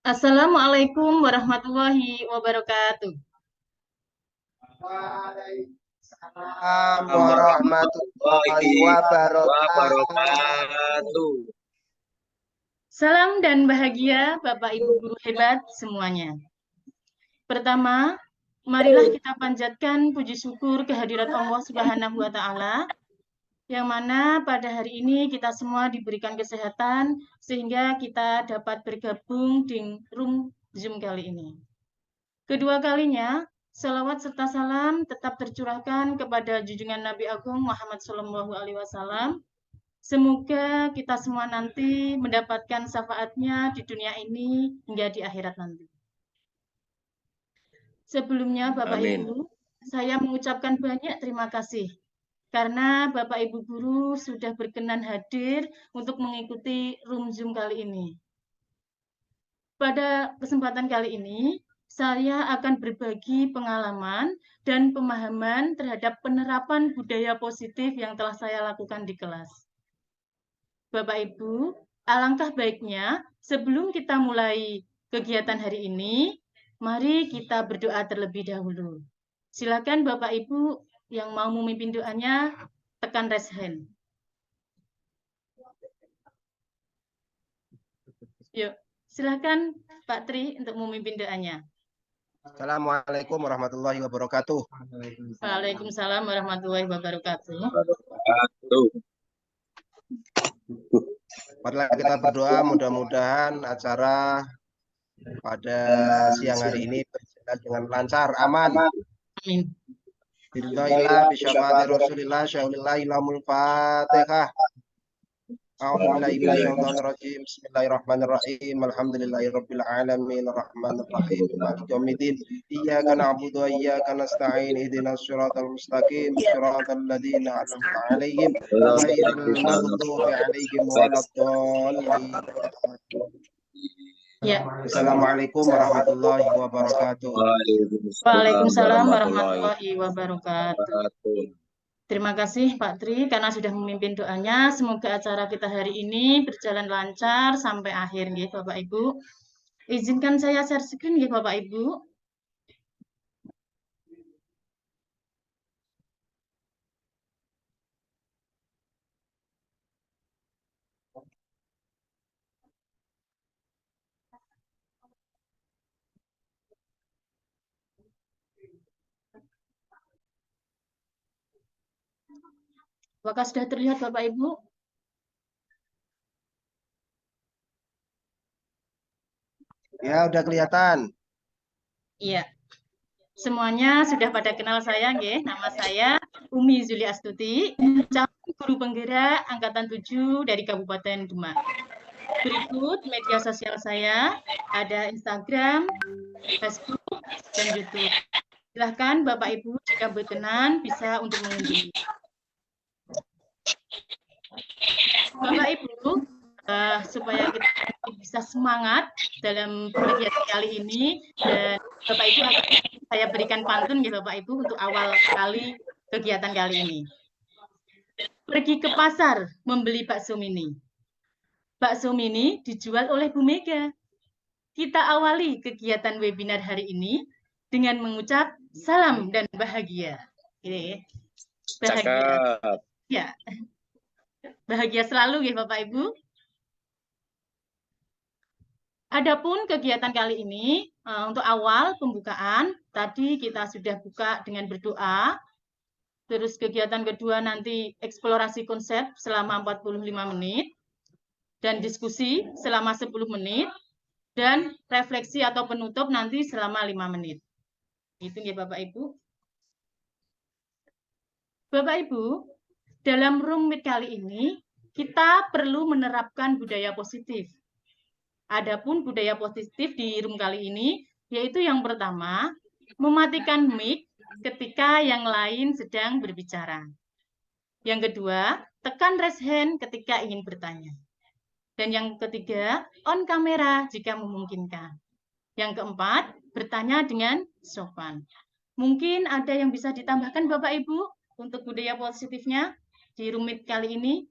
Assalamualaikum warahmatullahi wabarakatuh. Waalaikumsalam warahmatullahi Warahmatullahi wabarakatuh. wabarakatuh. Salam dan bahagia Bapak Ibu guru hebat semuanya. Pertama, marilah kita panjatkan puji syukur kehadirat Allah Subhanahu wa taala yang mana pada hari ini kita semua diberikan kesehatan sehingga kita dapat bergabung di room Zoom kali ini. Kedua kalinya, salawat serta salam tetap tercurahkan kepada junjungan Nabi Agung Muhammad SAW. Semoga kita semua nanti mendapatkan syafaatnya di dunia ini hingga di akhirat nanti. Sebelumnya, Bapak Amin. Ibu, saya mengucapkan banyak terima kasih karena Bapak Ibu guru sudah berkenan hadir untuk mengikuti room Zoom kali ini. Pada kesempatan kali ini, saya akan berbagi pengalaman dan pemahaman terhadap penerapan budaya positif yang telah saya lakukan di kelas. Bapak Ibu, alangkah baiknya sebelum kita mulai kegiatan hari ini, mari kita berdoa terlebih dahulu. Silakan Bapak Ibu yang mau memimpin doanya, tekan raise hand. Yuk, silakan Pak Tri untuk memimpin doanya. Assalamualaikum warahmatullahi wabarakatuh. Waalaikumsalam warahmatullahi wabarakatuh. Wabarakatuh. Marilah kita berdoa, mudah-mudahan acara pada siang hari ini berjalan dengan lancar, aman. Amin. Biridhoillah, bisyafaati Rasulillah, syaulillahi lamul fatihah. A'udzubillahi minasyaitonirrajim. Bismillahirrahmanirrahim. Alhamdulillahirabbil alamin arrahmanir rahim maliki yaumiddin. Iyyaka na'budu wa iyyaka nasta'in. Ihdinas siratal mustaqim. Siratal ladzina an'amta 'alaihim ghairil maghdubi 'alaihim waladdallin. Ya. Assalamualaikum warahmatullahi wabarakatuh. Waalaikumsalam warahmatullahi wabarakatuh. Terima kasih Pak Tri karena sudah memimpin doanya. Semoga acara kita hari ini berjalan lancar sampai akhir nggih Bapak Ibu. Izinkan saya share screen nggih Bapak Ibu. Apakah sudah terlihat Bapak Ibu? Ya, udah kelihatan. Iya. Semuanya sudah pada kenal saya nggih. Nama saya Umi Zuli Astuti, calon guru penggerak angkatan 7 dari Kabupaten Demak. Berikut media sosial saya, ada Instagram, Facebook, dan YouTube. Silahkan Bapak Ibu jika berkenan bisa untuk mengunjungi. Bapak Ibu, supaya kita bisa semangat dalam kegiatan kali ini, dan Bapak Ibu akan saya berikan pantun ya Bapak Ibu untuk awal kali kegiatan kali ini. Pergi ke pasar membeli bakso mini. Bakso mini dijual oleh Bu Mega. Kita awali kegiatan webinar hari ini dengan mengucap salam dan bahagia. Oke. Bahagia. Ya. Bahagia selalu ya Bapak Ibu. Adapun kegiatan kali ini, untuk awal pembukaan, tadi kita sudah buka dengan berdoa. Terus kegiatan kedua nanti eksplorasi konsep selama 45 menit. Dan diskusi selama 10 menit. Dan refleksi atau penutup nanti selama 5 menit. Itu ya Bapak Ibu. Bapak Ibu, dalam room meet kali ini, kita perlu menerapkan budaya positif. Adapun budaya positif di room kali ini, yaitu yang pertama, mematikan mic ketika yang lain sedang berbicara. Yang kedua, tekan raise hand ketika ingin bertanya. Dan yang ketiga, on kamera jika memungkinkan. Yang keempat, bertanya dengan sopan. Mungkin ada yang bisa ditambahkan Bapak Ibu untuk budaya positifnya di room meet kali ini?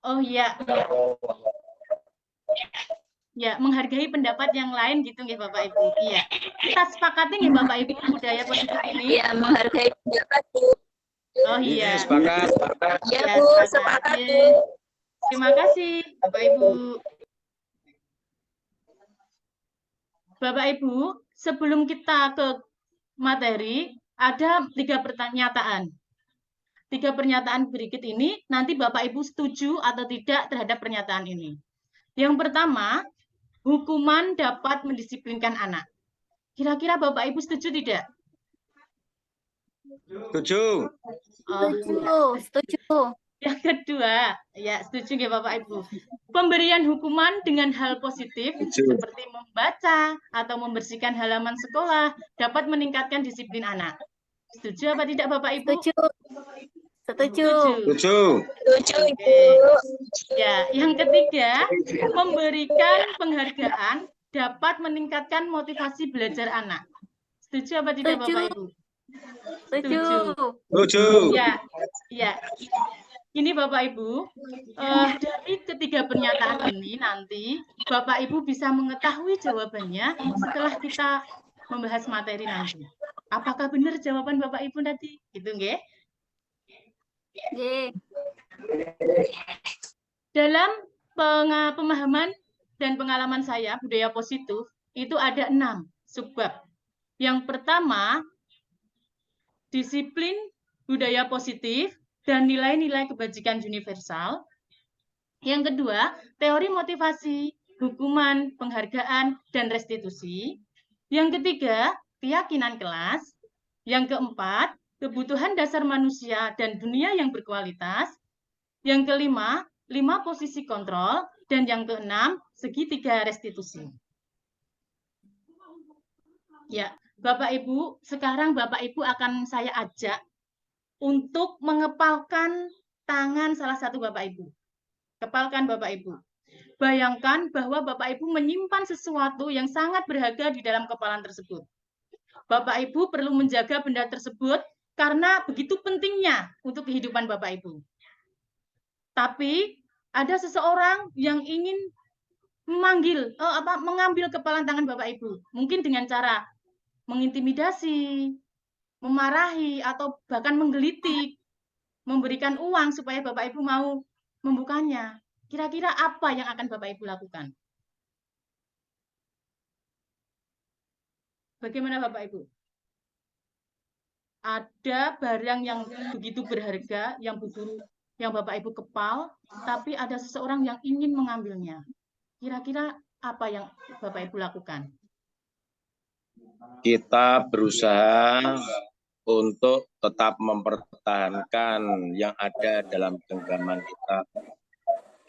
Oh iya, ya menghargai pendapat yang lain gitu nggih Bapak Ibu. Iya. Kita sepakati nggih Bapak Ibu budaya positif ini? Iya, menghargai pendapat Bu. Oh iya. Sepakat. Iya Ya, Bu, sepakat. sepakat Iya. Bu. Terima kasih Bapak Ibu. Bapak Ibu, sebelum kita ke materi, ada 3 pernyataan. 3 pernyataan berikut ini, nanti Bapak Ibu setuju atau tidak terhadap pernyataan ini. Yang pertama, hukuman dapat mendisiplinkan anak. Kira-kira Bapak Ibu setuju tidak? Setuju. Setuju. Yang kedua, ya setuju nggak Bapak Ibu? Pemberian hukuman dengan hal positif seperti membaca atau membersihkan halaman sekolah dapat meningkatkan disiplin anak. Setuju apa tidak Bapak Ibu? Setuju. Setuju. Oke. Ya, yang ketiga, memberikan penghargaan dapat meningkatkan motivasi belajar anak. Setuju apa tidak Setuju. Bapak Ibu? Setuju. Ya, ya. Ini Bapak Ibu, dari ketiga pernyataan ini nanti Bapak Ibu bisa mengetahui jawabannya setelah kita membahas materi nanti. Apakah benar jawaban Bapak Ibu nanti? Gitu nggih? Dalam pemahaman dan pengalaman saya budaya positif itu ada 6 subbab. Yang pertama, disiplin budaya positif dan nilai-nilai kebajikan universal. Yang kedua, teori motivasi, hukuman, penghargaan, dan restitusi. Yang ketiga, keyakinan kelas. Yang keempat, kebutuhan dasar manusia dan dunia yang berkualitas. Yang kelima, 5 posisi kontrol. Dan yang keenam, segitiga restitusi. Ya, Bapak Ibu, sekarang Bapak Ibu akan saya ajak untuk mengepalkan tangan salah satu Bapak Ibu. Kepalkan Bapak Ibu. Bayangkan bahwa Bapak Ibu menyimpan sesuatu yang sangat berharga di dalam kepalan tersebut. Bapak Ibu perlu menjaga benda tersebut karena begitu pentingnya untuk kehidupan Bapak Ibu. Tapi ada seseorang yang ingin mengambil kepalan tangan Bapak Ibu. Mungkin dengan cara mengintimidasi, memarahi, atau bahkan menggelitik, memberikan uang supaya Bapak Ibu mau membukanya. Kira-kira apa yang akan Bapak Ibu lakukan? Bagaimana Bapak Ibu? Ada barang yang begitu berharga, yang Bapak Ibu kepal, tapi ada seseorang yang ingin mengambilnya. Kira-kira apa yang Bapak Ibu lakukan? Kita berusaha untuk tetap mempertahankan yang ada dalam genggaman kita.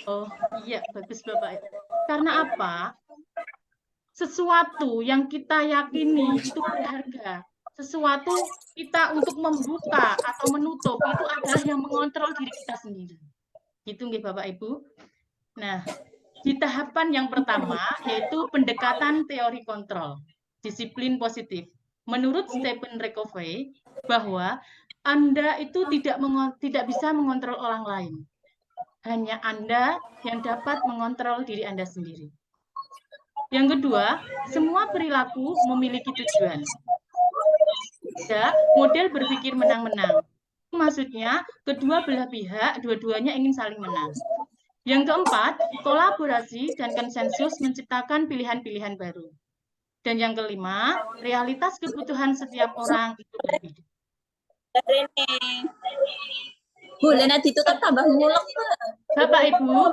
Oh iya, bagus Bapak. Karena apa? Sesuatu yang kita yakini itu berharga. Sesuatu kita untuk membuka atau menutup itu adalah yang mengontrol diri kita sendiri. Gitu nggih Bapak Ibu. Nah, di tahapan yang pertama yaitu pendekatan teori kontrol, disiplin positif. Menurut Stephen Covey bahwa Anda itu tidak bisa mengontrol orang lain. Hanya Anda yang dapat mengontrol diri Anda sendiri. Yang kedua, semua perilaku memiliki tujuan. Ya, model berpikir menang-menang. Maksudnya, kedua belah pihak, dua-duanya ingin saling menang. Yang keempat, kolaborasi dan konsensus menciptakan pilihan-pilihan baru. Dan yang kelima, realitas kebutuhan setiap orang itu berbeda. Boleh nanti ditutup tambah mulek. Bapak Ibu,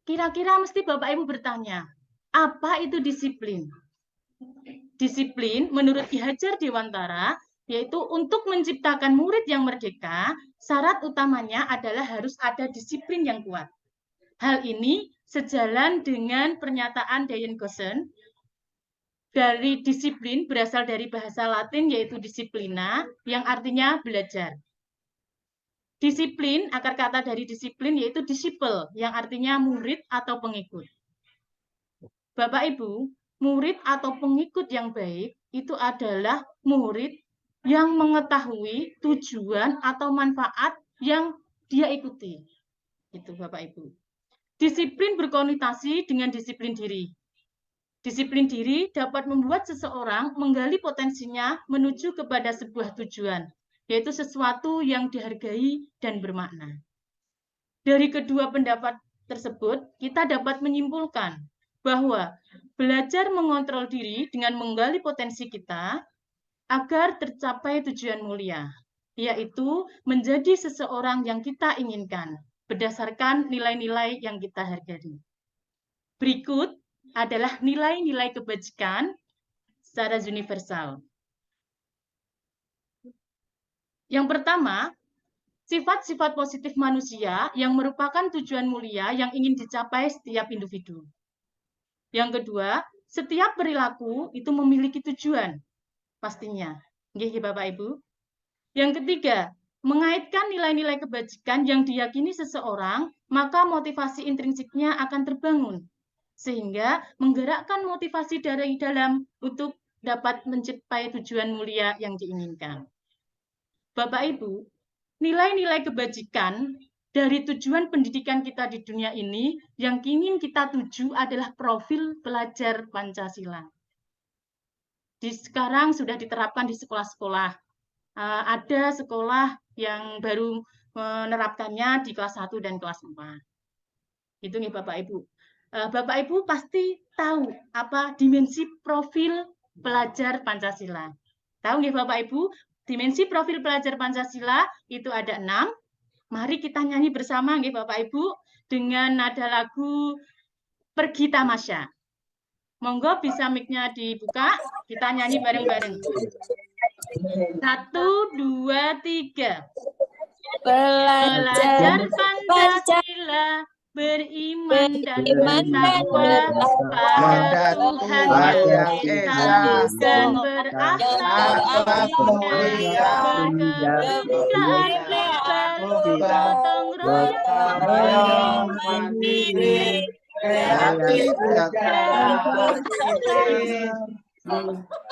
kira-kira mesti Bapak Ibu bertanya, apa itu disiplin? Disiplin menurut Ki Hajar Dewantara yaitu untuk menciptakan murid yang merdeka, syarat utamanya adalah harus ada disiplin yang kuat. Hal ini sejalan dengan pernyataan Diane Goosen dari disiplin berasal dari bahasa Latin yaitu disiplina yang artinya belajar. Disiplin, akar kata dari disiplin yaitu disciple yang artinya murid atau pengikut. Bapak Ibu, murid atau pengikut yang baik itu adalah murid yang mengetahui tujuan atau manfaat yang dia ikuti. Itu Bapak Ibu. Disiplin berkonotasi dengan disiplin diri. Disiplin diri dapat membuat seseorang menggali potensinya menuju kepada sebuah tujuan, yaitu sesuatu yang dihargai dan bermakna. Dari kedua pendapat tersebut, kita dapat menyimpulkan bahwa belajar mengontrol diri dengan menggali potensi kita agar tercapai tujuan mulia, yaitu menjadi seseorang yang kita inginkan berdasarkan nilai-nilai yang kita hargai. Berikut adalah nilai-nilai kebajikan secara universal. Yang pertama, sifat-sifat positif manusia yang merupakan tujuan mulia yang ingin dicapai setiap individu. Yang kedua, setiap perilaku itu memiliki tujuan, pastinya. Nggih, Bapak Ibu. Yang ketiga, mengaitkan nilai-nilai kebajikan yang diyakini seseorang, maka motivasi intrinsiknya akan terbangun, sehingga menggerakkan motivasi dari dalam untuk dapat mencapai tujuan mulia yang diinginkan. Bapak Ibu, nilai-nilai kebajikan dari tujuan pendidikan kita di dunia ini yang ingin kita tuju adalah profil pelajar Pancasila. Sekarang sudah diterapkan di sekolah-sekolah. Ada sekolah yang baru menerapkannya di kelas 1 dan kelas 4. Itu nih Bapak Ibu. Bapak Ibu pasti tahu apa dimensi profil pelajar Pancasila. Tahu nggih Bapak Ibu, dimensi profil pelajar Pancasila itu ada 6. Mari kita nyanyi bersama nggih Bapak Ibu dengan nada lagu Pergi Tamasya. Monggo bisa mic-nya dibuka, kita nyanyi bareng-bareng. 1, 2, 3. Belajar Pancasila, beriman dan bertakwa pada Tuhan yang Esa dan berakhlak mulia, berkebinekaan lebar, gotong royong mandiri, kreatif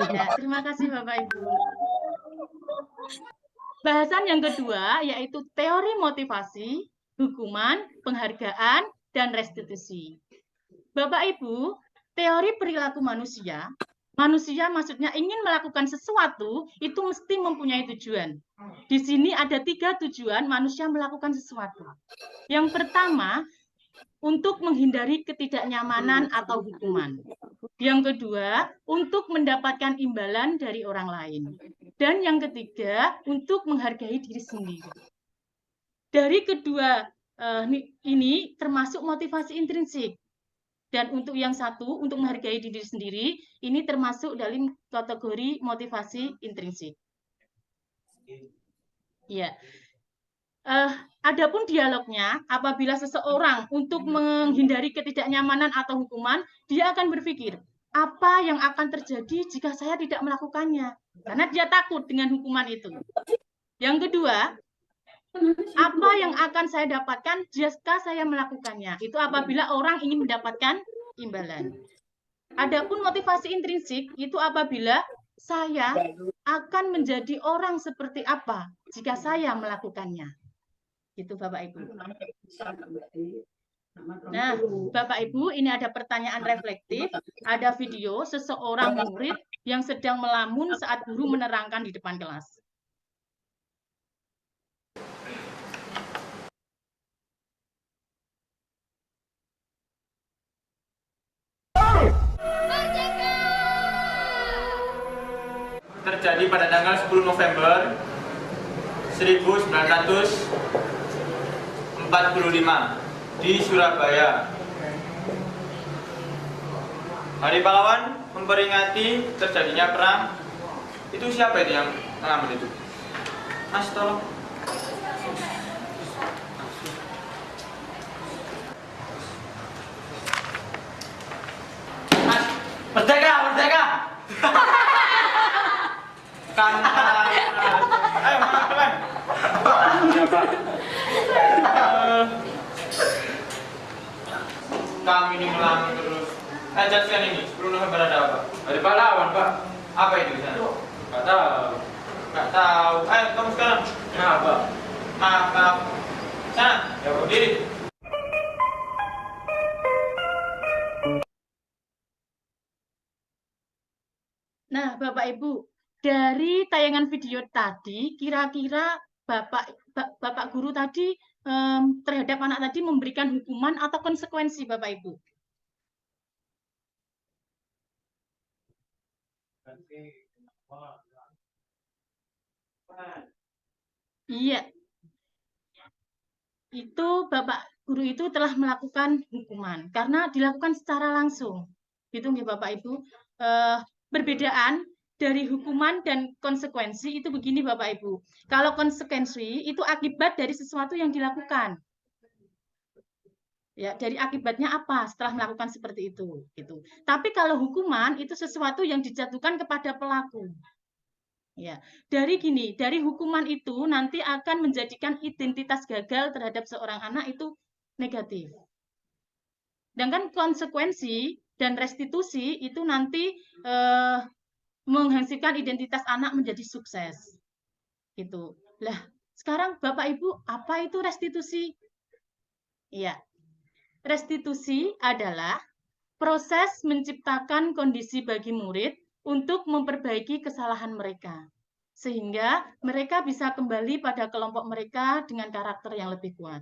ya, terima kasih Bapak Ibu. Bahasan yang kedua yaitu teori motivasi, hukuman, penghargaan, dan restitusi. Bapak Ibu, teori perilaku manusia maksudnya ingin melakukan sesuatu itu mesti mempunyai tujuan. Di sini ada 3 tujuan manusia melakukan sesuatu. Yang pertama, untuk menghindari ketidaknyamanan atau hukuman. Yang kedua, untuk mendapatkan imbalan dari orang lain. Dan yang ketiga, untuk menghargai diri sendiri. Dari kedua ini termasuk motivasi intrinsik. Dan untuk yang satu, untuk menghargai diri sendiri, ini termasuk dalam kategori motivasi intrinsik. Ya. Adapun dialognya, apabila seseorang untuk menghindari ketidaknyamanan atau hukuman, dia akan berpikir, apa yang akan terjadi jika saya tidak melakukannya? Karena dia takut dengan hukuman itu. Yang kedua, apa yang akan saya dapatkan jika saya melakukannya? Itu apabila orang ingin mendapatkan imbalan. Adapun motivasi intrinsik, itu apabila saya akan menjadi orang seperti apa jika saya melakukannya. Gitu Bapak Ibu. Nah, Bapak Ibu, ini ada pertanyaan reflektif, ada video seseorang murid yang sedang melamun saat guru menerangkan di depan kelas. Terjadi pada tanggal 10 November 1945 di Surabaya. Hari Pahlawan memperingati terjadinya perang. Itu siapa itu yang mengambil itu? Mas, tolong. Mas, merdeka, merdeka. Ayo, teman. Kami ini melang terus. Jelaskan ini, 10 November ada apa? Hari Pahlawan, Pak. Apa itu di sana? Nggak tahu. Nggak tahu. Ayo, kamu sekarang. Kenapa? Maaf. Sana, ya berdiri. Nah, Bapak Ibu, dari tayangan video tadi, kira-kira Bapak guru tadi terhadap anak tadi memberikan hukuman atau konsekuensi, Bapak Ibu? Iya, itu Bapak guru itu telah melakukan hukuman karena dilakukan secara langsung. Gitu nggih Bapak Ibu. Perbedaan dari hukuman dan konsekuensi itu begini Bapak Ibu. Kalau konsekuensi itu akibat dari sesuatu yang dilakukan. Ya, dari akibatnya apa setelah melakukan seperti itu, gitu. Tapi kalau hukuman itu sesuatu yang dijatuhkan kepada pelaku. Ya, dari hukuman itu nanti akan menjadikan identitas gagal terhadap seorang anak itu negatif. Sedangkan konsekuensi dan restitusi itu nanti menghasilkan identitas anak menjadi sukses. Gitu. Lah, sekarang Bapak Ibu, apa itu restitusi? Iya. Restitusi adalah proses menciptakan kondisi bagi murid untuk memperbaiki kesalahan mereka, sehingga mereka bisa kembali pada kelompok mereka dengan karakter yang lebih kuat.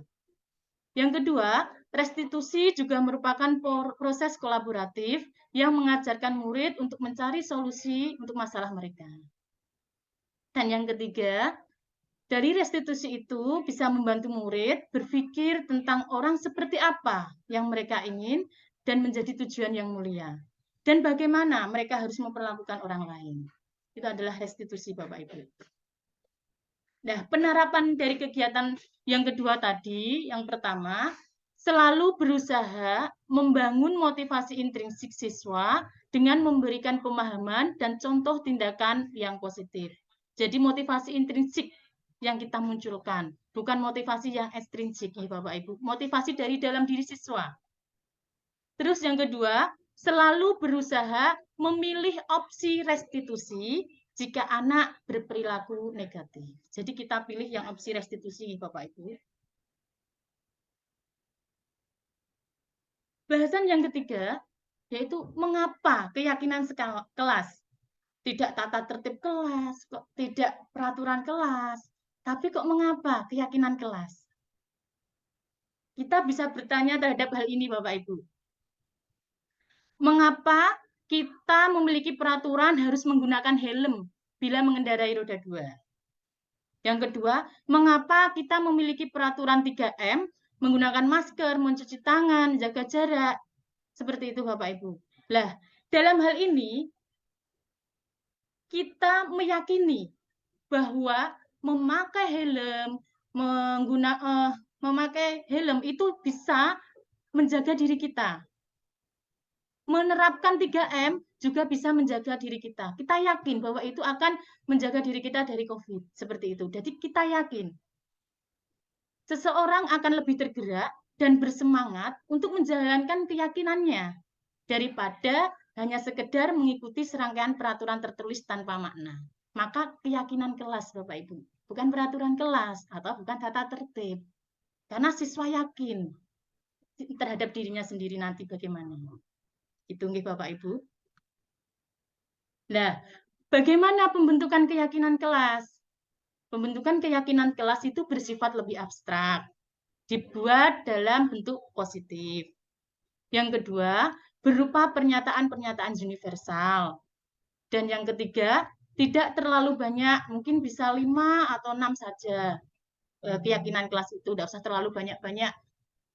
Yang kedua, restitusi juga merupakan proses kolaboratif yang mengajarkan murid untuk mencari solusi untuk masalah mereka. Dan yang ketiga, dari restitusi itu bisa membantu murid berpikir tentang orang seperti apa yang mereka ingin dan menjadi tujuan yang mulia. Dan bagaimana mereka harus memperlakukan orang lain. Itu adalah restitusi Bapak Ibu. Nah, penerapan dari kegiatan yang kedua tadi, yang pertama, selalu berusaha membangun motivasi intrinsik siswa dengan memberikan pemahaman dan contoh tindakan yang positif. Jadi motivasi intrinsik yang kita munculkan, bukan motivasi yang ekstrinsik, ya Bapak Ibu. Motivasi dari dalam diri siswa. Terus yang kedua, selalu berusaha memilih opsi restitusi jika anak berperilaku negatif. Jadi kita pilih yang opsi restitusi, Bapak Ibu. Bahasan yang ketiga, yaitu mengapa keyakinan kelas. Tidak tata tertib kelas, kok tidak peraturan kelas, tapi kok mengapa keyakinan kelas? Kita bisa bertanya terhadap hal ini, Bapak Ibu. Mengapa kita memiliki peraturan harus menggunakan helm bila mengendarai roda 2? Yang kedua, mengapa kita memiliki peraturan 3M, menggunakan masker, mencuci tangan, jaga jarak? Seperti itu, Bapak Ibu. Lah, dalam hal ini, kita meyakini bahwa memakai helm, memakai helm itu bisa menjaga diri kita. Menerapkan 3M juga bisa menjaga diri kita. Kita yakin bahwa itu akan menjaga diri kita dari COVID. Seperti itu. Jadi kita yakin. Seseorang akan lebih tergerak dan bersemangat untuk menjalankan keyakinannya daripada hanya sekedar mengikuti serangkaian peraturan tertulis tanpa makna. Maka keyakinan kelas, Bapak Ibu. Bukan peraturan kelas atau bukan tata tertib. Karena siswa yakin terhadap dirinya sendiri nanti bagaimana. Itu nggih Bapak Ibu. Nah, bagaimana pembentukan keyakinan kelas? Pembentukan keyakinan kelas itu bersifat lebih abstrak, dibuat dalam bentuk positif. Yang kedua, berupa pernyataan-pernyataan universal. Dan yang ketiga, tidak terlalu banyak, mungkin bisa 5 atau 6 saja keyakinan kelas itu, tidak usah terlalu banyak-banyak.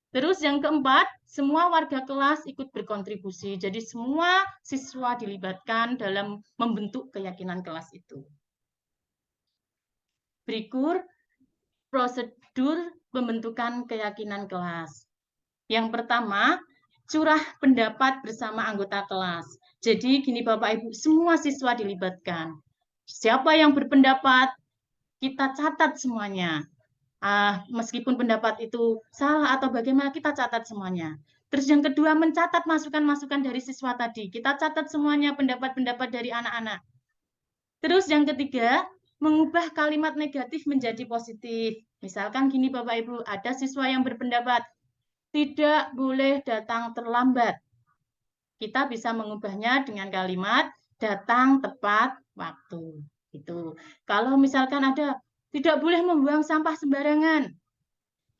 Terus yang keempat, semua warga kelas ikut berkontribusi. Jadi semua siswa dilibatkan dalam membentuk keyakinan kelas itu. Berikut prosedur pembentukan keyakinan kelas. Yang pertama, curah pendapat bersama anggota kelas. Jadi gini Bapak Ibu, semua siswa dilibatkan. Siapa yang berpendapat, kita catat semuanya. Meskipun pendapat itu salah atau bagaimana, kita catat semuanya. Terus yang kedua, mencatat masukan-masukan dari siswa tadi. Kita catat semuanya pendapat-pendapat dari anak-anak. Terus yang ketiga, mengubah kalimat negatif menjadi positif. Misalkan gini Bapak Ibu, ada siswa yang berpendapat, tidak boleh datang terlambat. Kita bisa mengubahnya dengan kalimat datang tepat waktu. Itu. Kalau misalkan ada tidak boleh membuang sampah sembarangan,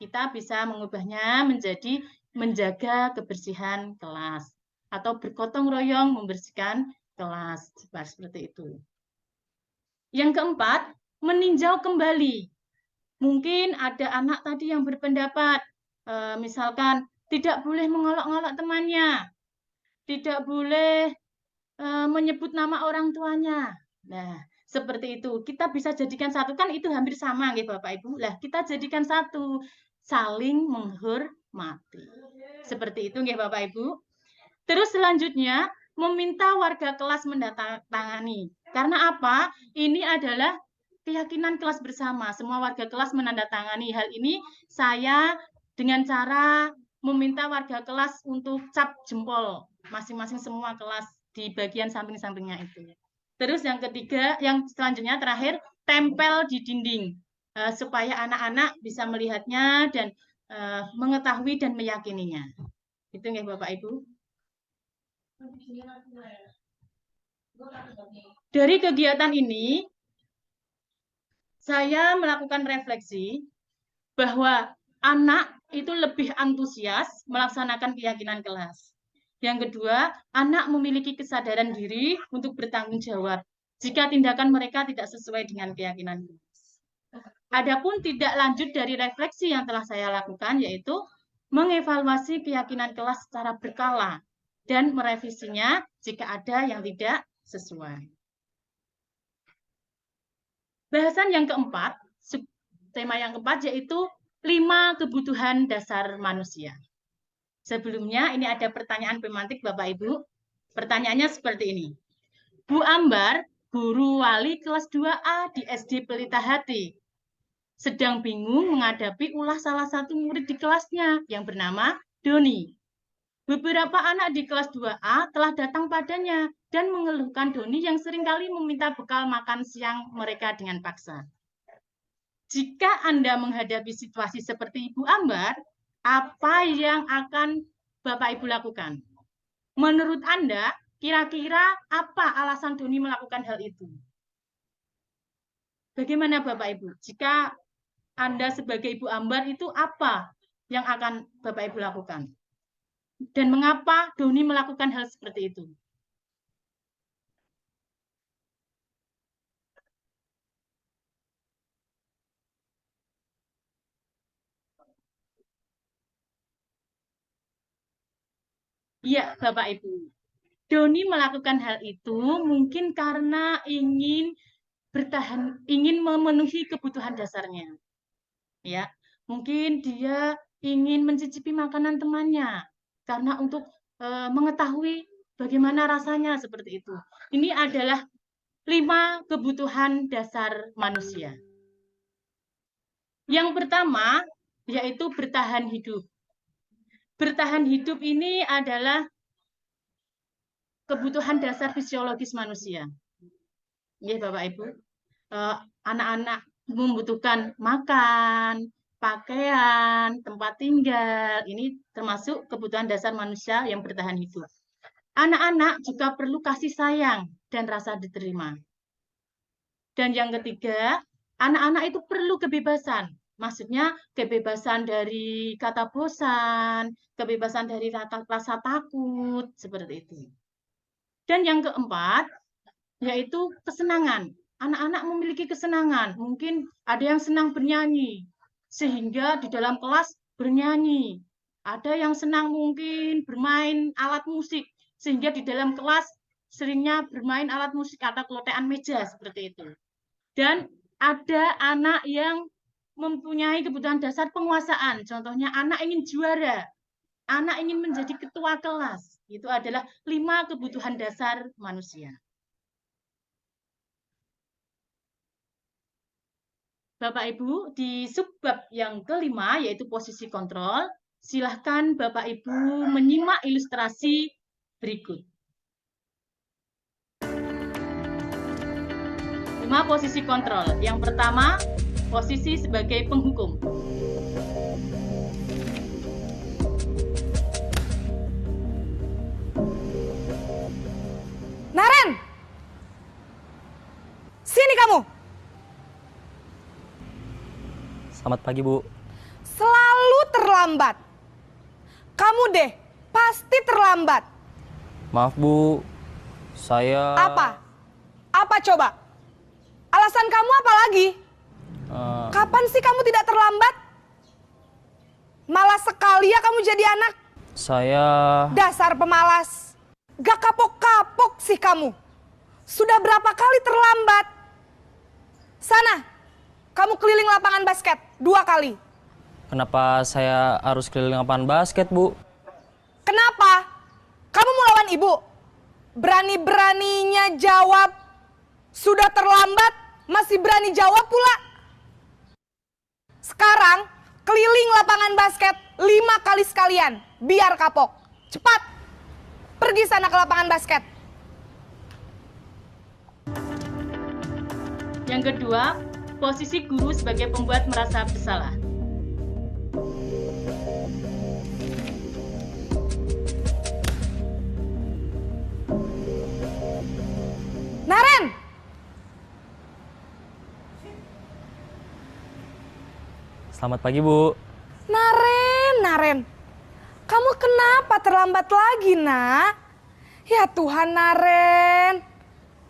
kita bisa mengubahnya menjadi menjaga kebersihan kelas atau bergotong royong membersihkan kelas. Seperti itu. Yang keempat, meninjau kembali. Mungkin ada anak tadi yang berpendapat, misalkan tidak boleh mengolok-olok temannya, tidak boleh menyebut nama orang tuanya. Nah, seperti itu. Kita bisa jadikan satu, kan itu hampir sama ya Bapak Ibu. Lah, kita jadikan satu, saling menghormati. Seperti itu ya Bapak Ibu. Terus selanjutnya, meminta warga kelas menandatangani. Karena apa? Ini adalah keyakinan kelas bersama. Semua warga kelas menandatangani hal ini. Saya dengan cara meminta warga kelas untuk cap jempol. Masing-masing semua kelas di bagian samping-sampingnya itu. Terus yang ketiga, yang selanjutnya terakhir, tempel di dinding. Supaya anak-anak bisa melihatnya dan mengetahui dan meyakininya. Itu ya Bapak Ibu. Dari kegiatan ini, saya melakukan refleksi bahwa anak itu lebih antusias melaksanakan keyakinan kelas. Yang kedua, anak memiliki kesadaran diri untuk bertanggung jawab jika tindakan mereka tidak sesuai dengan keyakinan kelas. Adapun tidak lanjut dari refleksi yang telah saya lakukan, yaitu mengevaluasi keyakinan kelas secara berkala dan merevisinya jika ada yang tidak sesuai. Bahasan yang keempat, tema yang keempat yaitu 5 kebutuhan dasar manusia. Sebelumnya ini ada pertanyaan pemantik Bapak Ibu. Pertanyaannya seperti ini. Bu Ambar, guru wali kelas 2A di SD Pelita Hati, sedang bingung menghadapi ulah salah satu murid di kelasnya yang bernama Doni. Beberapa anak di kelas 2A telah datang padanya dan mengeluhkan Doni yang seringkali meminta bekal makan siang mereka dengan paksa. Jika Anda menghadapi situasi seperti Ibu Ambar, apa yang akan Bapak Ibu lakukan? Menurut Anda, kira-kira apa alasan Doni melakukan hal itu? Bagaimana Bapak Ibu? Jika Anda sebagai Ibu Ambar itu apa yang akan Bapak Ibu lakukan? Dan mengapa Doni melakukan hal seperti itu? Iya, Bapak Ibu. Doni melakukan hal itu mungkin karena ingin memenuhi kebutuhan dasarnya. Ya, mungkin dia ingin mencicipi makanan temannya karena untuk mengetahui bagaimana rasanya seperti itu. Ini adalah 5 kebutuhan dasar manusia. Yang pertama yaitu bertahan hidup. Bertahan hidup ini adalah kebutuhan dasar fisiologis manusia. Ya, Bapak Ibu. Anak-anak membutuhkan makan, pakaian, tempat tinggal. Ini termasuk kebutuhan dasar manusia yang bertahan hidup. Anak-anak juga perlu kasih sayang dan rasa diterima. Dan yang ketiga, anak-anak itu perlu kebebasan. Maksudnya kebebasan dari kata bosan, kebebasan dari rasa takut, seperti itu. Dan yang keempat, yaitu kesenangan. Anak-anak memiliki kesenangan. Mungkin ada yang senang bernyanyi, sehingga di dalam kelas bernyanyi. Ada yang senang mungkin bermain alat musik, sehingga di dalam kelas seringnya bermain alat musik atau kelotean meja, seperti itu. Dan ada anak yang mempunyai kebutuhan dasar penguasaan. Contohnya anak ingin juara, anak ingin menjadi ketua kelas. Itu adalah 5 kebutuhan dasar manusia. Bapak Ibu, di subbab yang kelima, yaitu posisi kontrol, silahkan Bapak Ibu menyimak ilustrasi berikut. 5 posisi kontrol. Yang pertama, posisi sebagai penghukum. Naren! Sini kamu! Selamat pagi, Bu. Selalu terlambat. Kamu deh, pasti terlambat. Maaf, Bu. Saya... Apa? Apa coba? Alasan kamu apa lagi? Kapan sih kamu tidak terlambat? Malas sekali ya kamu jadi anak. Saya... Dasar pemalas. Gak kapok-kapok sih kamu. Sudah berapa kali terlambat? Sana, kamu keliling lapangan basket 2 kali. Kenapa saya harus keliling lapangan basket, Bu? Kenapa? Kamu mau lawan ibu? Berani-beraninya jawab. Sudah terlambat, masih berani jawab pula. Sekarang, keliling lapangan basket 5 kali sekalian. Biar kapok. Cepat. Pergi sana ke lapangan basket. Yang kedua, posisi guru sebagai pembuat merasa bersalah. Naren! Selamat pagi, Bu. Naren. Kamu kenapa terlambat lagi, nak? Ya Tuhan, Naren.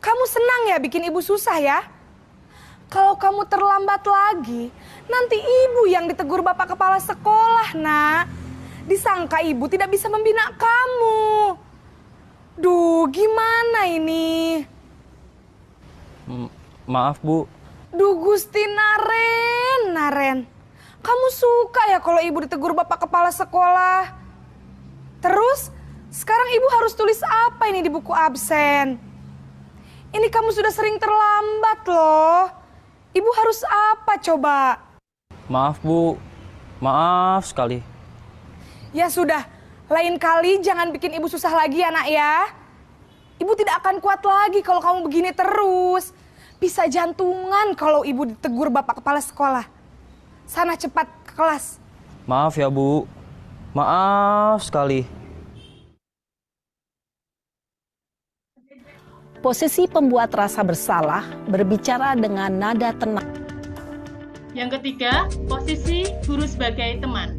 Kamu senang ya bikin ibu susah ya? Kalau kamu terlambat lagi, nanti ibu yang ditegur bapak kepala sekolah, nak. Disangka ibu tidak bisa membina kamu. Duh, gimana ini? Maaf, Bu. Duh, Gusti Naren. Kamu suka ya kalau ibu ditegur bapak kepala sekolah? Terus, sekarang ibu harus tulis apa ini di buku absen? Ini kamu sudah sering terlambat loh. Ibu harus apa coba? Maaf, Bu. Maaf sekali. Ya sudah, lain kali jangan bikin ibu susah lagi ya, nak ya. Ibu tidak akan kuat lagi kalau kamu begini terus. Bisa jantungan kalau ibu ditegur bapak kepala sekolah. Sana cepat ke kelas. Maaf ya, Bu. Maaf sekali. Posisi pembuat rasa bersalah berbicara dengan nada tenang. Yang ketiga, posisi guru sebagai teman.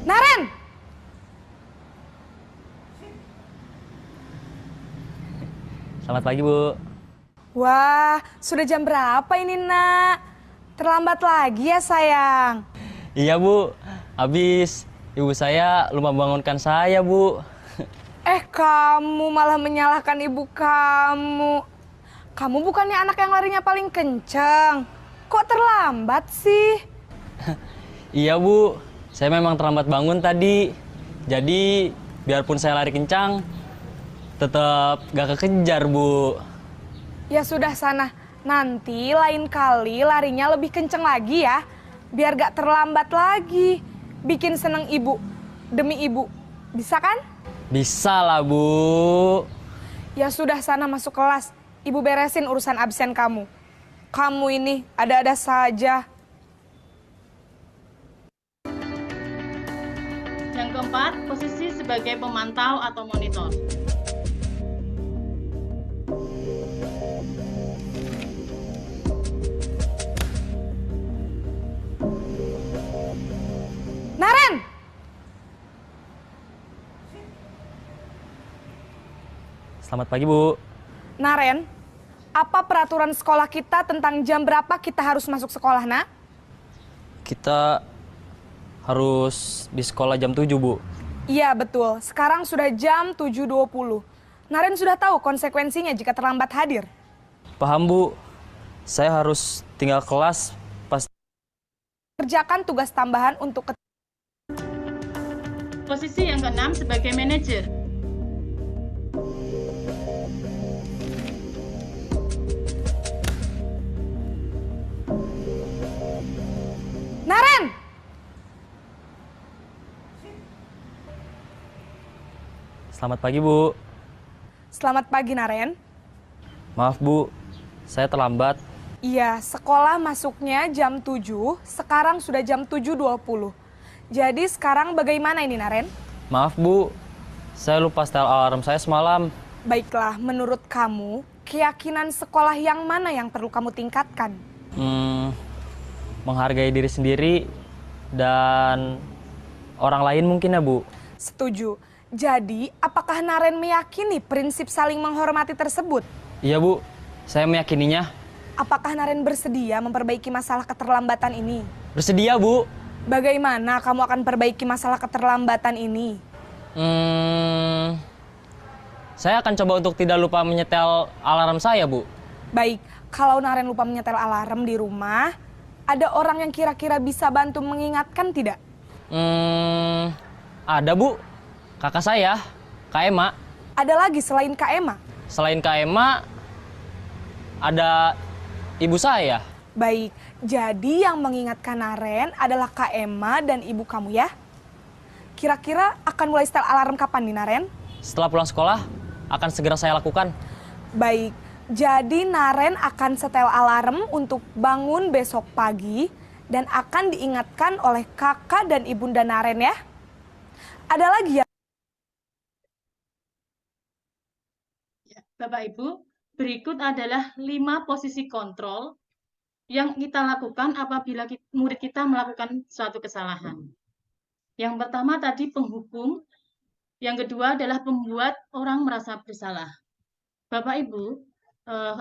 Naren! Selamat pagi, Bu. Wah, sudah jam berapa ini, nak? Terlambat lagi ya, sayang. Iya, Bu. Habis ibu saya lupa bangunkan saya, Bu. Kamu malah menyalahkan ibu kamu. Kamu bukannya anak yang larinya paling kenceng. Kok terlambat sih? Iya, Bu. Saya memang terlambat bangun tadi. Jadi, biarpun saya lari kencang, tetap gak kekejar, Bu. Ya sudah sana. Nanti lain kali larinya lebih kenceng lagi ya. Biar gak terlambat lagi. Bikin seneng ibu. Demi ibu. Bisa kan? Bisa lah, Bu. Ya sudah sana masuk kelas. Ibu beresin urusan absen kamu. Kamu ini ada-ada saja. Yang keempat, posisi sebagai pemantau atau monitor. Naren! Selamat pagi, Bu. Naren, apa peraturan sekolah kita tentang jam berapa kita harus masuk sekolah, nak? Kita harus di sekolah jam 7, Bu. Iya, betul. Sekarang sudah jam 7.20. Naren sudah tahu konsekuensinya jika terlambat hadir. Paham, Bu. Saya harus tinggal kelas pas... Kerjakan tugas tambahan untuk... Posisi yang keenam sebagai manajer. Naren! Selamat pagi, Bu. Selamat pagi, Naren. Maaf, Bu. Saya terlambat. Iya, sekolah masuknya jam 7, sekarang sudah jam 7.20. Jadi sekarang bagaimana ini, Naren? Maaf, Bu. Saya lupa setel alarm saya semalam. Baiklah, menurut kamu, keyakinan sekolah yang mana yang perlu kamu tingkatkan? Menghargai diri sendiri dan orang lain mungkin ya, Bu. Setuju. Jadi, apakah Naren meyakini prinsip saling menghormati tersebut? Iya, Bu. Saya meyakininya. Apakah Naren bersedia memperbaiki masalah keterlambatan ini? Bersedia, Bu. Bagaimana kamu akan perbaiki masalah keterlambatan ini? Saya akan coba untuk tidak lupa menyetel alarm saya, Bu. Baik, kalau Naren lupa menyetel alarm di rumah, ada orang yang kira-kira bisa bantu mengingatkan tidak? Ada, Bu. Kakak saya, Kak Ema. Ada lagi selain Kak Ema? Selain Kak Ema, ada ibu saya. Baik, jadi yang mengingatkan Naren adalah Kak Ema dan ibu kamu ya? Kira-kira akan mulai setel alarm kapan nih, Naren? Setelah pulang sekolah, akan segera saya lakukan. Baik, jadi Naren akan setel alarm untuk bangun besok pagi dan akan diingatkan oleh kakak dan ibunda Naren ya. Ada lagi ya? Bapak Ibu, berikut adalah 5 posisi kontrol yang kita lakukan apabila murid kita melakukan suatu kesalahan. Yang pertama tadi penghukum, yang kedua adalah membuat orang merasa bersalah. Bapak Ibu,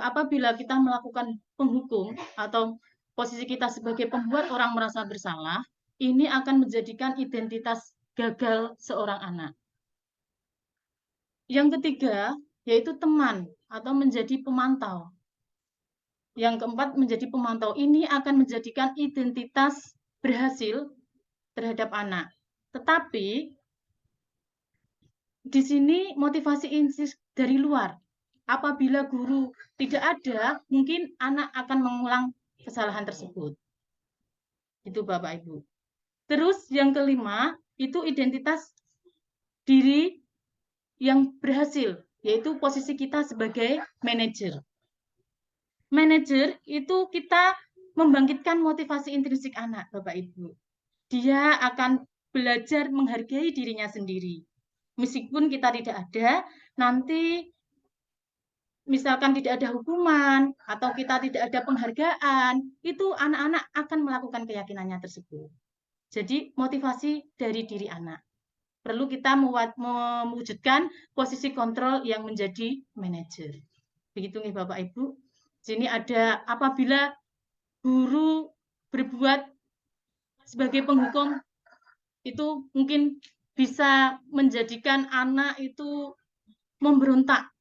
apabila kita melakukan penghukum atau posisi kita sebagai pembuat orang merasa bersalah, ini akan menjadikan identitas gagal seorang anak. Yang ketiga, yaitu teman atau menjadi pemantau. Yang keempat, menjadi pemantau. Ini akan menjadikan identitas berhasil terhadap anak. Tetapi di sini motivasi dari luar. Apabila guru tidak ada, mungkin anak akan mengulang kesalahan tersebut. Itu Bapak Ibu. Terus yang kelima, itu identitas diri yang berhasil, yaitu posisi kita sebagai manajer. Manajer itu kita membangkitkan motivasi intrinsik anak, Bapak Ibu. Dia akan belajar menghargai dirinya sendiri. Meskipun kita tidak ada, nanti misalkan tidak ada hukuman atau kita tidak ada penghargaan, itu anak-anak akan melakukan keyakinannya tersebut. Jadi motivasi dari diri anak. Perlu kita mewujudkan posisi kontrol yang menjadi manajer. Begitu nih Bapak Ibu. Sini ada apabila guru berbuat sebagai penghukum, itu mungkin bisa menjadikan anak itu memberontak.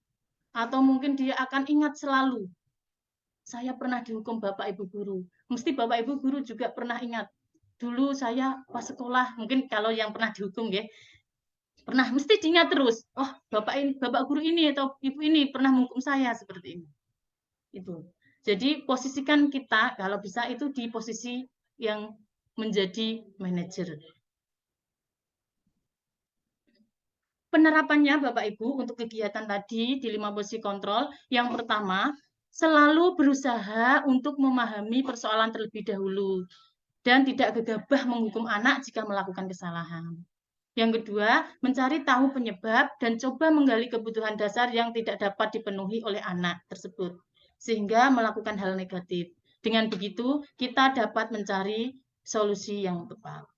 Atau mungkin dia akan ingat selalu, saya pernah dihukum Bapak Ibu Guru. Mesti Bapak Ibu Guru juga pernah ingat, dulu saya pas sekolah, mungkin kalau yang pernah dihukum ya, pernah mesti diingat terus, oh Bapak Guru ini atau Ibu ini pernah menghukum saya seperti ini. Itu. Jadi posisikan kita kalau bisa itu di posisi yang menjadi manajer. Penerapannya Bapak Ibu untuk kegiatan tadi di 5 posisi kontrol, yang pertama selalu berusaha untuk memahami persoalan terlebih dahulu dan tidak gegabah menghukum anak jika melakukan kesalahan. Yang kedua, mencari tahu penyebab dan coba menggali kebutuhan dasar yang tidak dapat dipenuhi oleh anak tersebut sehingga melakukan hal negatif. Dengan begitu kita dapat mencari solusi yang tepat.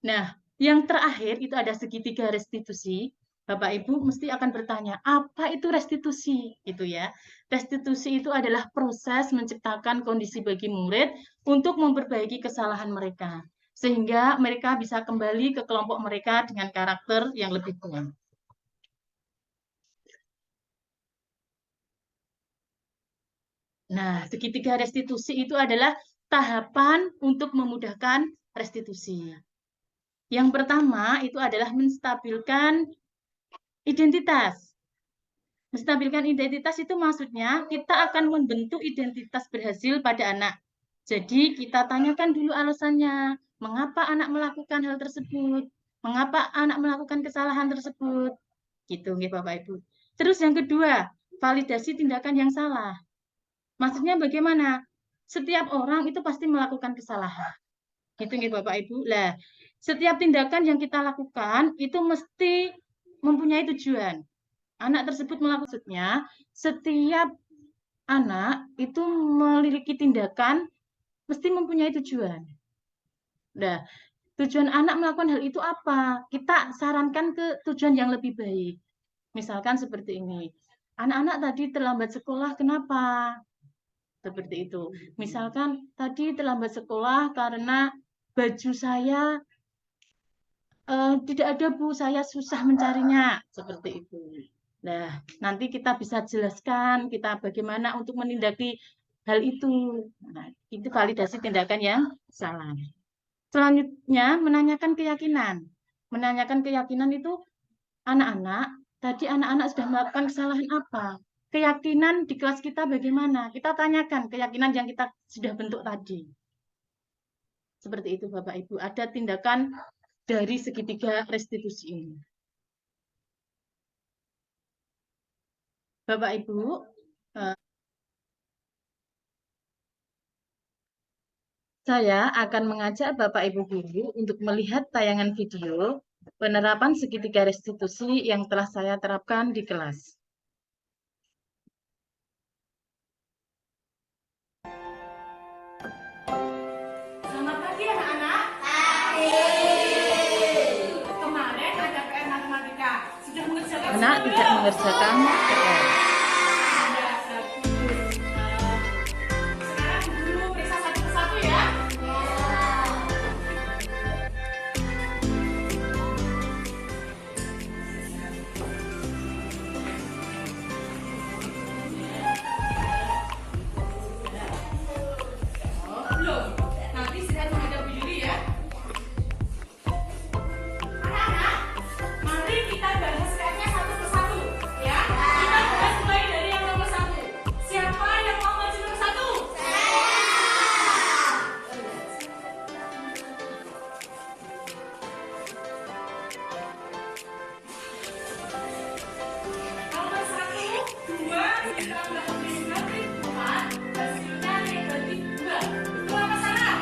Nah, yang terakhir itu ada segitiga restitusi. Bapak Ibu mesti akan bertanya, apa itu restitusi? Gitu ya. Restitusi itu adalah proses menciptakan kondisi bagi murid untuk memperbaiki kesalahan mereka, sehingga mereka bisa kembali ke kelompok mereka dengan karakter yang lebih kuat. Nah, segitiga restitusi itu adalah tahapan untuk memudahkan restitusi. Yang pertama itu adalah menstabilkan identitas. Menstabilkan identitas itu maksudnya kita akan membentuk identitas berhasil pada anak. Jadi kita tanyakan dulu alasannya, mengapa anak melakukan hal tersebut. Mengapa anak melakukan kesalahan tersebut? Gitu nggih Bapak Ibu. Terus yang kedua, validasi tindakan yang salah. Maksudnya bagaimana? Setiap orang itu pasti melakukan kesalahan. Gitu nggih Bapak Ibu. Lah, setiap tindakan yang kita lakukan itu mesti mempunyai tujuan. Anak tersebut melakukannya, setiap anak itu memiliki tindakan mesti mempunyai tujuan. Nah, tujuan anak melakukan hal itu apa? Kita sarankan ke tujuan yang lebih baik. Misalkan seperti ini. Anak-anak tadi terlambat sekolah, kenapa? Seperti itu. Misalkan tadi terlambat sekolah karena baju saya tidak ada Bu, saya susah mencarinya. Seperti itu. Nah, nanti kita bisa jelaskan kita bagaimana untuk menindaki hal itu. Nah, itu validasi tindakan yang salah. Selanjutnya, menanyakan keyakinan. Menanyakan keyakinan itu anak-anak, tadi anak-anak sudah melakukan kesalahan apa? Keyakinan di kelas kita bagaimana? Kita tanyakan keyakinan yang kita sudah bentuk tadi. Seperti itu Bapak Ibu. Ada tindakan dari segitiga restitusi ini. Bapak Ibu, saya akan mengajak Bapak Ibu guru untuk melihat tayangan video penerapan segitiga restitusi yang telah saya terapkan di kelas. Selamat pagi anak-anak. Pagi. Kemarin ada PR matematika. Sudah mengerjakan Anak semua tidak belum? mengerjakan PR. Sudah, bagus. Sekarang guru periksa satu persatu ya. Oh, belum. Nanti istirahat menghadap Bu Yuli ya. Anak-anak, mari kita bahas PR-nya satu persatu ya. Kita bahas mulai dari yang nomor 1. Siapa yang mau maju nomor 1? Nomor 1, 2 ditambah 4, hasilnya negatif 2. Itu apa salah?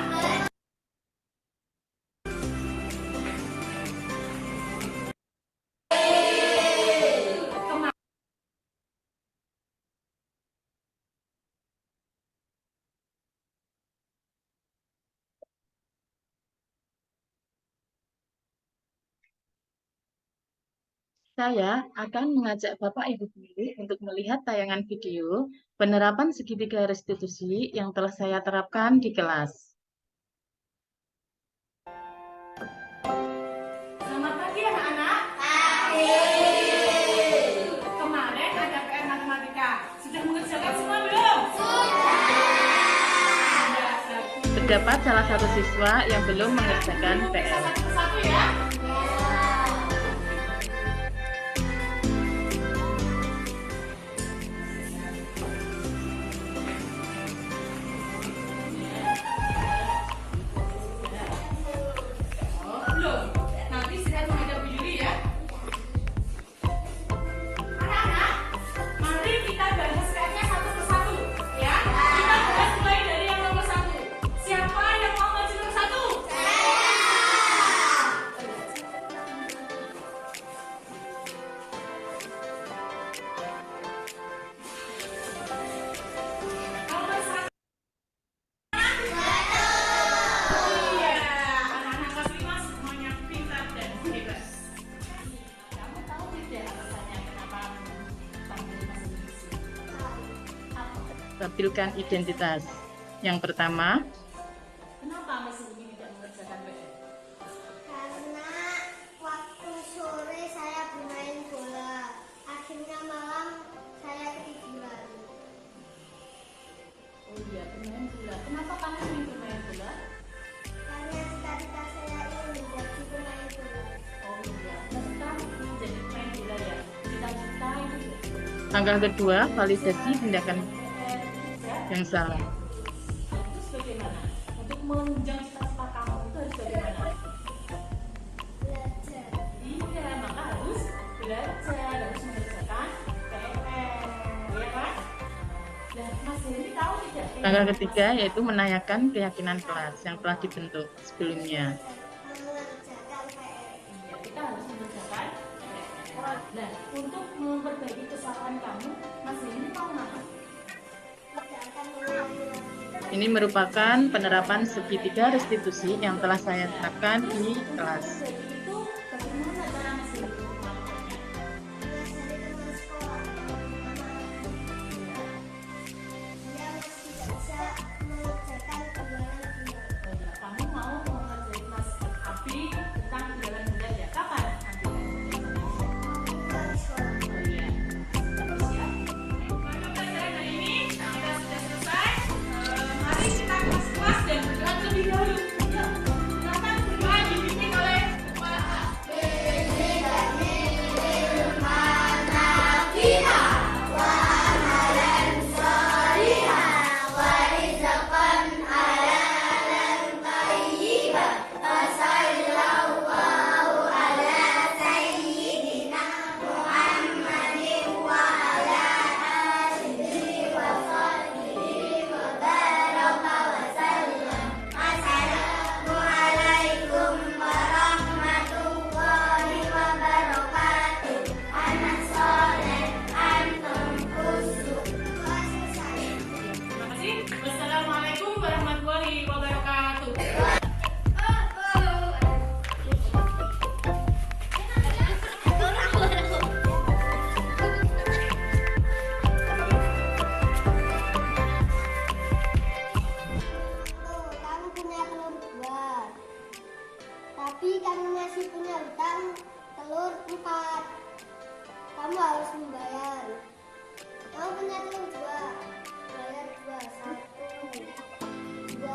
Saya akan mengajak Bapak Ibu guru untuk melihat tayangan video penerapan segitiga restitusi yang telah saya terapkan di kelas. Selamat pagi anak-anak. Pagi. Kemarin ada PR matematika. Sudah mengerjakan semua belum? Sudah. Bagus. Terdapat salah satu siswa yang belum mengerjakan Periksa PR. satu persatu ya. Oh, belum. Nanti istirahat menghadap Bu Yuli ya. Anak-anak, mari kita bahas PR-nya satu persatu ya. Kita bahas mulai dari yang nomor 1. Siapa yang mau maju nomor 1? Nomor 1. Iya, anak-anak kelas 5 semuanya pintar dan hebat. Kamu tahu tidak alasannya kenapa panggil bahasa Indonesia? Tampilkan identitas. Yang pertama, Kenapa Mas Rumi tidak mengerjakan PR? Karena waktu sore saya bermain bola, akhirnya malam saya ketiduran. Oh iya, bermain bola. Kenapa kamu ingin bermain bola? Karena cita-cita saya ingin menjadi pemain bola. Oh iya, kita menjadi pemain bola ya. Cita-cita itu langkah kedua, validasi tindakan PR tidak. yang salah. Terus bagaimana? Untuk menunjang cita-cita kamu itu harus bagaimana? Belajar Langkah ketiga yaitu menanyakan keyakinan kelas yang telah dibentuk sebelumnya. mengerjakan PR. Kita harus mengerjakan. Nah, untuk memperbaiki kesalahan kamu, Mas ini tahu apa? Tidak akan mengulangi lagi. Ini merupakan penerapan segitiga restitusi yang telah saya terapkan di kelas. Kamu mau mengerjakan kelas api tentang jalan bulan ya? Kapan? Wassalamualaikum warahmatullahi wabarakatuh. Tuh, kamu punya telur 2. Tapi kamu masih punya utang telur 4. Kamu harus membayar. Kamu punya telur 2. Bayar 2. 1, 2.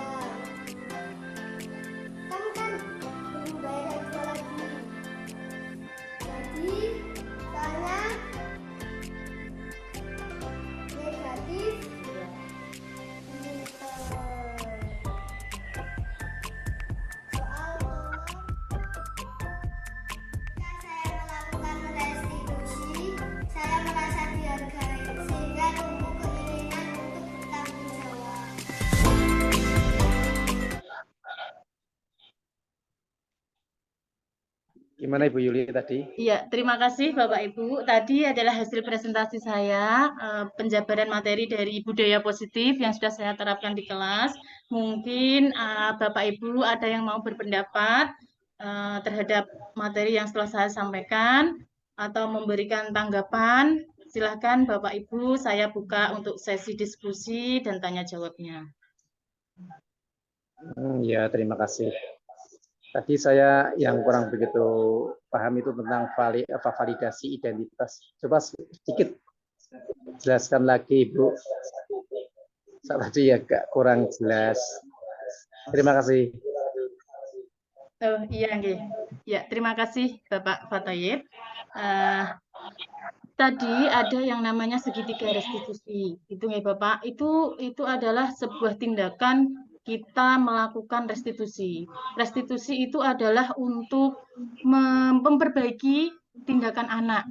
Kamu kan belum bayar yang 2 lagi. Jadi, soalnya negatif. Soal nomor ketika saya melakukan restitusi, saya merasa dihargai sehingga tumbuh keinginan untuk bertanggung jawab. Gimana Ibu Yuli tadi? Iya, terima kasih Bapak Ibu. Tadi adalah hasil presentasi saya, penjabaran materi dari budaya positif yang sudah saya terapkan di kelas. Mungkin Bapak Ibu ada yang mau berpendapat terhadap materi yang setelah saya sampaikan atau memberikan tanggapan. Silahkan Bapak Ibu, saya buka untuk sesi diskusi dan tanya jawabnya. Ya, terima kasih. Tadi saya yang kurang begitu paham itu tentang validasi identitas. Coba sedikit jelaskan lagi, Ibu. Tadi agak kurang jelas. Terima kasih. Oh iya, nggih. Ya, terima kasih Bapak Fatayib. Tadi ada yang namanya segitiga restitusi. Itu nggih Bapak, itu adalah sebuah tindakan kita melakukan restitusi. Restitusi itu adalah untuk memperbaiki tindakan anak.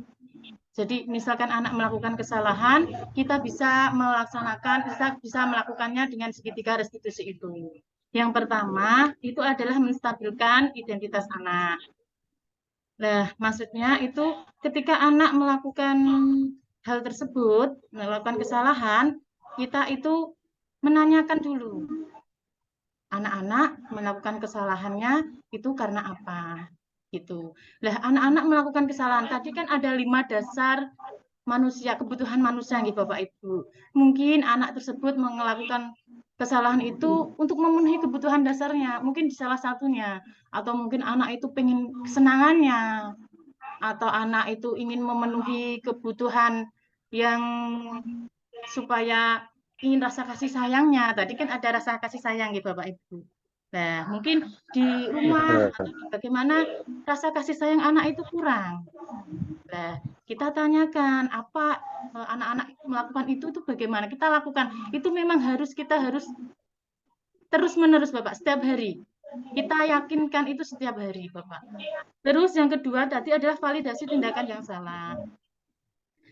Jadi misalkan anak melakukan kesalahan, kita bisa melakukannya dengan segitiga restitusi itu. Yang pertama itu adalah menstabilkan identitas anak. Nah, maksudnya itu ketika anak melakukan hal tersebut, melakukan kesalahan, kita itu menanyakan dulu. Anak-anak melakukan kesalahannya itu karena apa? Gitu. Lah, anak-anak melakukan kesalahan tadi kan ada 5 dasar manusia, kebutuhan manusia nih Bapak Ibu. Mungkin anak tersebut melakukan kesalahan itu untuk memenuhi kebutuhan dasarnya, mungkin di salah satunya, atau mungkin anak itu pengen kesenangannya, atau anak itu ingin memenuhi kebutuhan yang supaya ingin rasa kasih sayangnya. Tadi kan ada rasa kasih sayang gitu Bapak Ibu. Nah, mungkin di rumah atau bagaimana rasa kasih sayang anak itu kurang. Nah, kita tanyakan apa anak-anak melakukan itu bagaimana kita lakukan. Itu memang kita harus terus-menerus Bapak, setiap hari. Kita yakinkan itu setiap hari Bapak. Terus yang kedua tadi adalah validasi tindakan yang salah.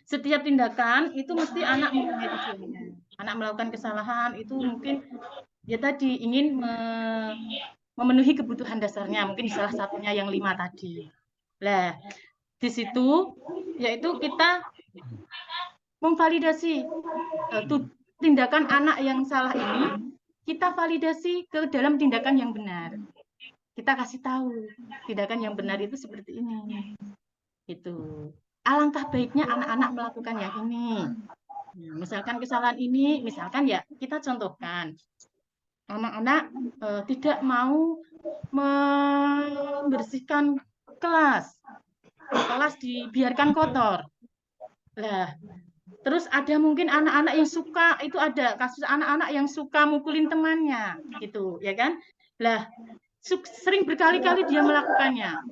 setiap tindakan itu mesti anak mempunyai tujuannya. Anak melakukan kesalahan itu mungkin ya tadi ingin memenuhi kebutuhan dasarnya, mungkin salah satunya yang 5 tadi. Nah, di situ yaitu kita memvalidasi tindakan anak yang salah ini, kita validasi ke dalam tindakan yang benar. Kita kasih tahu tindakan yang benar itu seperti ini. Itu. Alangkah baiknya anak-anak melakukan yang ini. Nah, misalkan kesalahan ini, misalkan ya kita contohkan anak-anak tidak mau membersihkan kelas dibiarkan kotor. Lah, terus ada mungkin anak-anak yang suka, itu ada kasus anak-anak yang suka mukulin temannya, gitu, ya kan? Lah, sering berkali-kali dia melakukannya.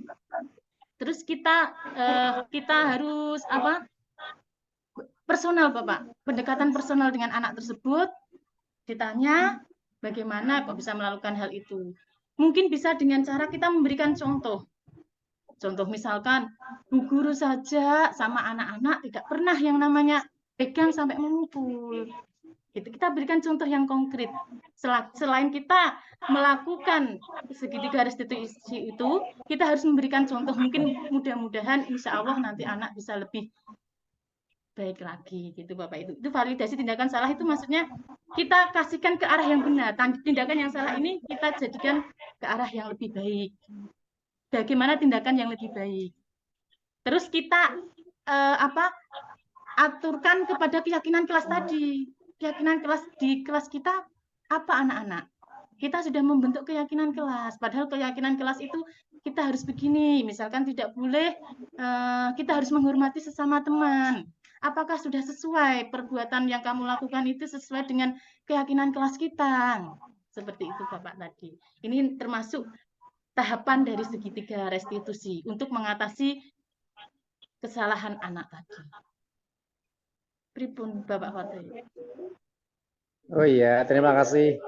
Terus kita harus apa? Personal, Bapak. Pendekatan personal dengan anak tersebut, ditanya bagaimana kok bisa melakukan hal itu. Mungkin bisa dengan cara kita memberikan contoh. Contoh misalkan, Bu guru saja sama anak-anak tidak pernah yang namanya pegang sampai memukul. Gitu. Kita berikan contoh yang konkret. Selain kita melakukan segitiga restitusi itu, kita harus memberikan contoh. Mungkin mudah-mudahan insya Allah nanti anak bisa lebih baik lagi, gitu Bapak. Itu validasi tindakan salah itu maksudnya kita kasihkan ke arah yang benar. Tindakan yang salah ini kita jadikan ke arah yang lebih baik. Bagaimana tindakan yang lebih baik. Terus kita aturkan kepada keyakinan kelas tadi. Keyakinan kelas di kelas kita apa anak-anak? Kita sudah membentuk keyakinan kelas. Padahal keyakinan kelas itu kita harus begini. Misalkan tidak boleh, kita harus menghormati sesama teman. Apakah sudah sesuai perbuatan yang kamu lakukan itu sesuai dengan keyakinan kelas kita? Seperti itu Bapak tadi. Ini termasuk tahapan dari segitiga restitusi untuk mengatasi kesalahan anak tadi. Pripun Bapak Fatih? Oh iya, terima kasih.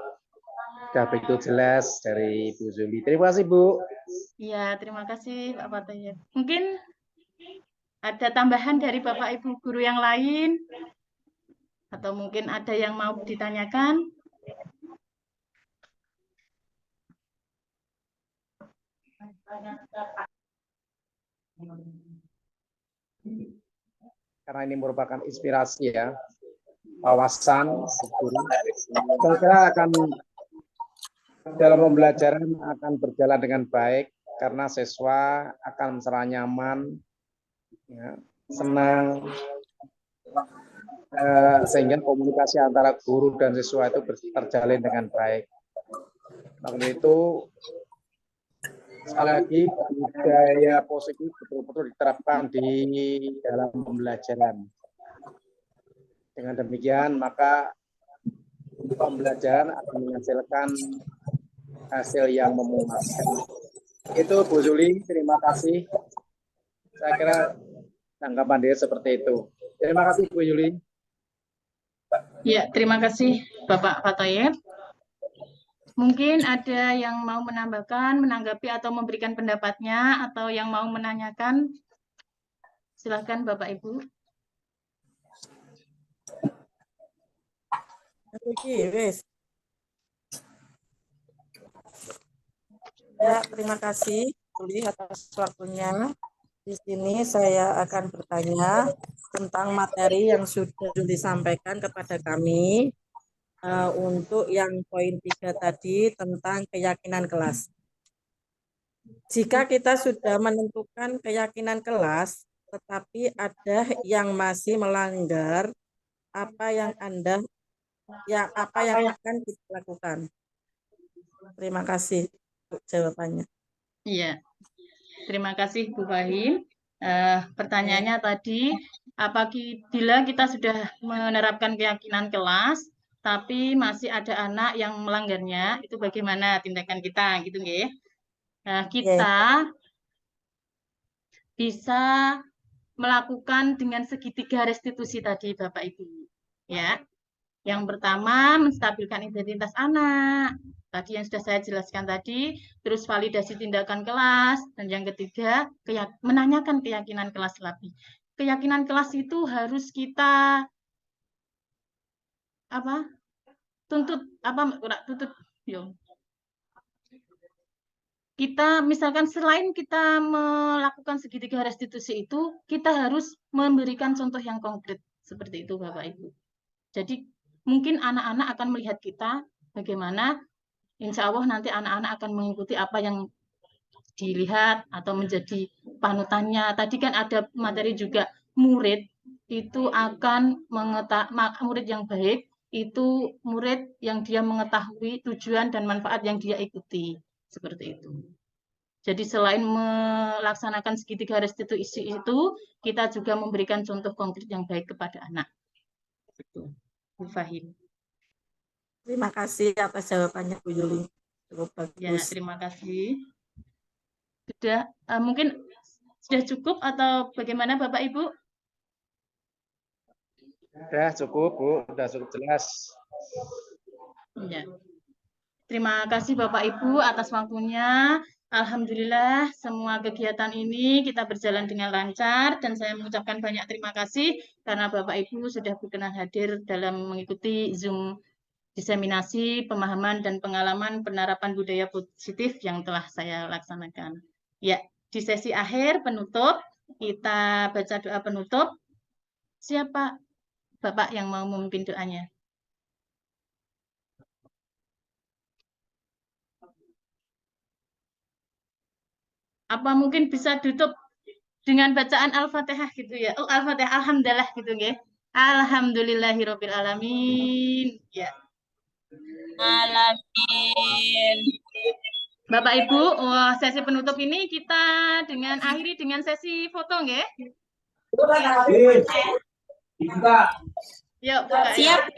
Sudah begitu jelas dari Bu Zuli. Terima kasih Bu. Iya, terima kasih Pak Fatih. Mungkin ada tambahan dari Bapak Ibu guru yang lain? Atau mungkin ada yang mau ditanyakan? Karena ini merupakan inspirasi ya, wawasan guru. Saya kira akan dalam pembelajaran akan berjalan dengan baik karena siswa akan merasa nyaman, ya, senang, sehingga komunikasi antara guru dan siswa itu terjalin dengan baik. Maka itu sekali lagi budaya positif betul-betul diterapkan di dalam pembelajaran. Dengan demikian maka pembelajaran akan menghasilkan hasil yang memuaskan. Itu Bu Zuli, terima kasih. Saya kira tanggapan dia seperti itu. Terima kasih Bu Zuli. Ya, terima kasih Bapak Fatoyeb. Mungkin ada yang mau menambahkan, menanggapi atau memberikan pendapatnya, atau yang mau menanyakan. Silakan Bapak Ibu. Ya, terima kasih Juli atas waktunya. Di sini saya akan bertanya tentang materi yang sudah Juli sampaikan kepada kami untuk yang poin 3 tadi tentang keyakinan kelas. Jika kita sudah menentukan keyakinan kelas, tetapi ada yang masih melanggar apa yang akan kita lakukan. Terima kasih untuk jawabannya. Iya, terima kasih Bu Fahim. Pertanyaannya tadi, apabila kita sudah menerapkan keyakinan kelas, tapi masih ada anak yang melanggarnya, itu bagaimana tindakan kita, gitu nggih? Nah, kita bisa melakukan dengan segitiga restitusi tadi, Bapak Ibu. Ya, yang pertama menstabilkan identitas anak. Tadi yang sudah saya jelaskan tadi, terus validasi tindakan kelas, dan yang ketiga menanyakan keyakinan kelas keyakinan kelas itu harus kita tuntut kita misalkan selain kita melakukan segitiga restitusi itu, kita harus memberikan contoh yang konkret seperti itu Bapak Ibu. Jadi mungkin anak-anak akan melihat kita bagaimana, insya Allah nanti anak-anak akan mengikuti apa yang dilihat atau menjadi panutannya. Tadi kan ada materi juga, murid itu akan murid yang baik itu murid yang dia mengetahui tujuan dan manfaat yang dia ikuti, seperti itu. Jadi selain melaksanakan segitiga restitusi itu, kita juga memberikan contoh konkret yang baik kepada anak. Itu, Bu Fahim. Terima kasih atas jawabannya Bu Yuli. Cukup bagus. Ya, terima kasih. Sudah, mungkin sudah cukup atau bagaimana Bapak Ibu? Sudah cukup Bu, sudah cukup jelas. Ya. Terima kasih Bapak Ibu atas waktunya. Alhamdulillah semua kegiatan ini kita berjalan dengan lancar dan saya mengucapkan banyak terima kasih karena Bapak Ibu sudah berkenan hadir dalam mengikuti Zoom diseminasi pemahaman dan pengalaman penerapan budaya positif yang telah saya laksanakan. Ya, di sesi akhir penutup kita baca doa penutup. Siapa Bapak yang mau memimpin doanya? Apa mungkin bisa tutup dengan bacaan Al-Fatihah gitu ya? Oh, Al-Fatihah, Alhamdulillah gitu ya. Alhamdulillahirabbil alamin. Ya. Alamin. Bapak Ibu, sesi penutup ini kita akhiri dengan sesi foto nggih? Yuk, Bapak. Siap.